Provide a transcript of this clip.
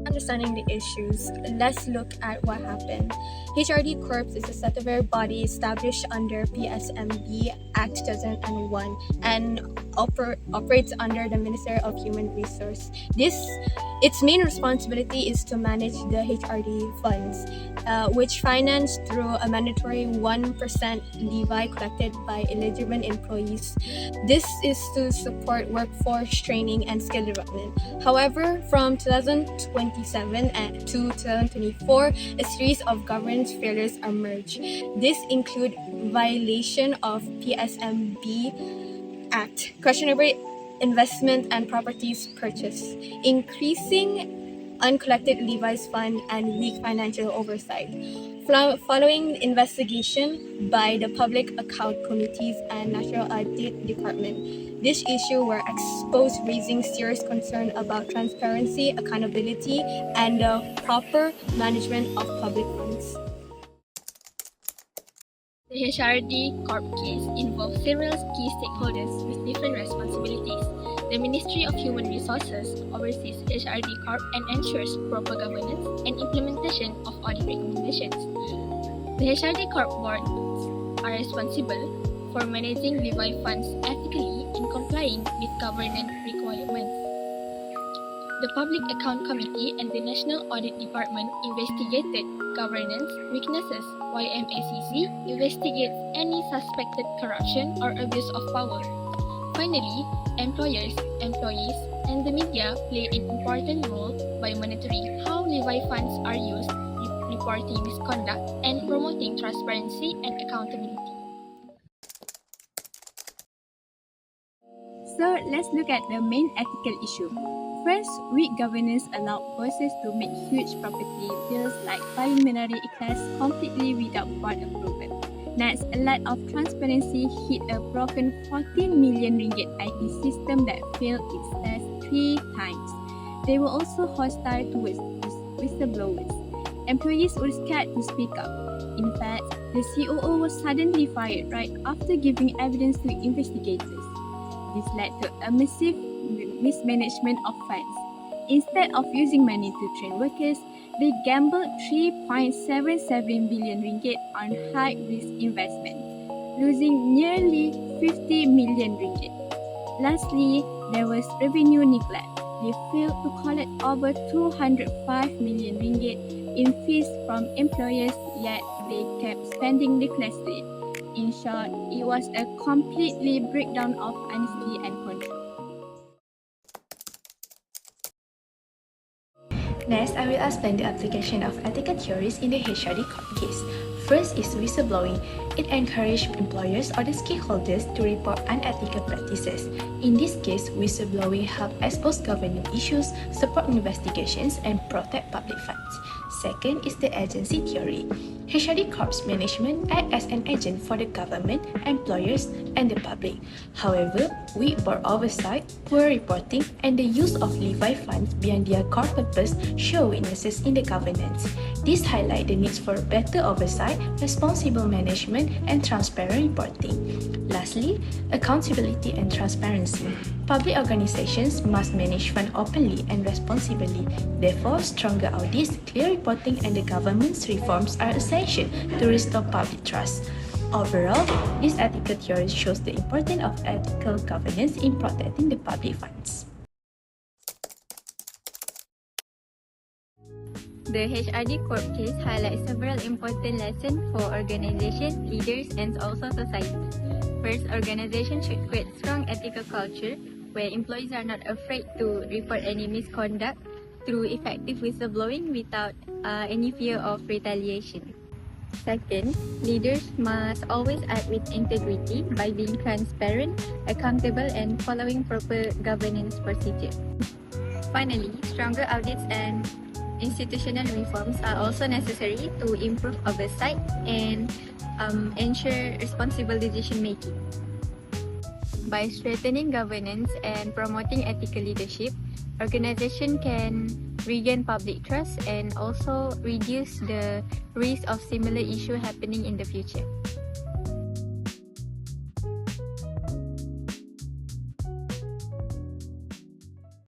Understanding the issues, let's look at what happened. HRD Corps is a statutory body established under PSMB Act 2001 and operates under the Ministry of Human Resource. Its main responsibility is to manage the HRD funds, which finance through a mandatory 1% levy collected by eligible employees. This is to support workforce training and skill development. However, from 2027 to 2024, a series of governance failures emerged. These include violation of PSMB Act, questionable investment and properties purchase, increasing uncollected levies fund, and weak financial oversight. Following investigation by the Public Account Committees and National Audit Department, this issue were exposed, raising serious concern about transparency, accountability, and the proper management of public funds. The HRD Corp case involved several key stakeholders with different responsibilities. The Ministry of Human Resources oversees HRD Corp and ensures proper governance and implementation of audit recommendations. The HRD Corp boards are responsible for managing levy funds ethically and complying with governance requirements. The Public Account Committee and the National Audit Department investigated governance weaknesses, while MACC investigates any suspected corruption or abuse of power. Finally, employers, employees, and the media play an important role by monitoring how levy funds are used, reporting misconduct, and promoting transparency and accountability. So let's look at the main ethical issue. First, weak governance allowed bosses to make huge property deals like preliminary eclairs completely without board approval. Next, a lack of transparency hit a broken 14 million ringgit IT system that failed its test 3 times. They were also hostile towards whistleblowers. Employees were scared to speak up. In fact, the COO was suddenly fired right after giving evidence to investigators. This led to a massive mismanagement of funds. Instead of using money to train workers, they gambled 3.77 billion ringgit on high-risk investment, losing nearly 50 million ringgit. Lastly, there was revenue neglect. They failed to collect over 205 million ringgit in fees from employers, yet they kept spending recklessly. In short, it was a completely breakdown of honesty and control. Next, I will explain the application of ethical theories in the HRD Corp case. First is whistleblowing. It encourages employers or the stakeholders to report unethical practices. In this case, whistleblowing helps expose governance issues, support investigations, and protect public funds. Second is the agency theory. HRD Corp's management act as an agent for the government, employers, and the public. However, weak board oversight, poor reporting, and the use of levy funds beyond their core purpose show weaknesses in the governance. This highlights the needs for better oversight, responsible management, and transparent reporting. Lastly, accountability and transparency. Public organizations must manage funds openly and responsibly. Therefore, stronger audits, clear reporting, and the government's reforms are essential to restore public trust. Overall, this ethical theory shows the importance of ethical governance in protecting the public funds. The HRD Corp case highlights several important lessons for organizations, leaders, and also society. First, organizations should create strong ethical culture where employees are not afraid to report any misconduct through effective whistleblowing without any fear of retaliation. Second, leaders must always act with integrity by being transparent, accountable, and following proper governance procedures. Finally, stronger audits and institutional reforms are also necessary to improve oversight and ensure responsible decision-making. By strengthening governance and promoting ethical leadership, organizations can regain public trust and also reduce the risk of similar issues happening in the future.